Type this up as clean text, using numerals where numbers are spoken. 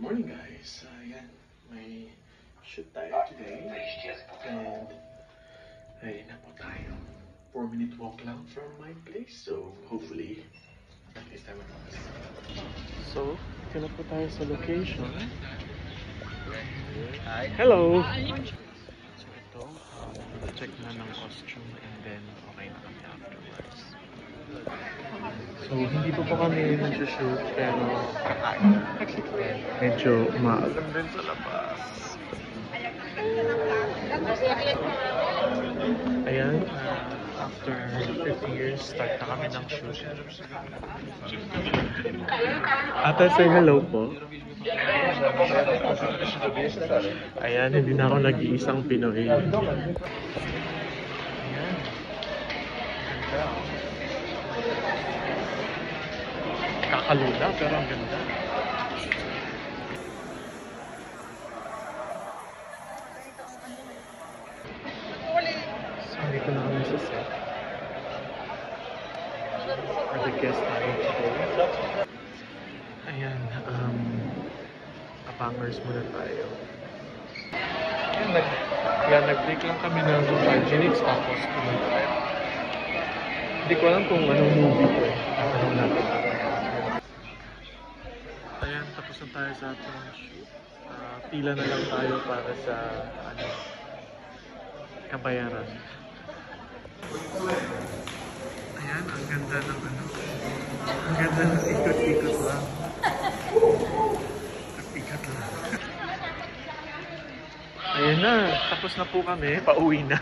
morning guys, ayan, may shoot tayo today and ayun na po tayo. 4-minute walk lang from my place, so hopefully at least time enough. So, ito na po tayo sa location. Hello! So ito, check na ng costume and then okay na kami afterwards. So, hindi pa po kami nag-shoot pero medyo maalam din sa labas. Ayan, after 50 years, start na kami ng shoot. Ate, say hello po. Ayan, hindi na ako nag-iisang Pinoy. Ayan. Ganda. Kakalula, pero ang ganda. So, dito na kami sa set. For the guest tayo today. Ayan, kapangers muna tayo. Ayan, nag-break lang kami ng 5 minutes tapos pumunta tayo. Hindi ko alam kung anong movie ko eh. Anong natin. Ayan, tapos na tayo sa ating shoot. Pila na lang tayo para sa kabayaran. Ayan, ang ganda ng ang ganda ng ikot-ikot lang. Ikot lang. Ayan na, tapos na po kami, pauwi na.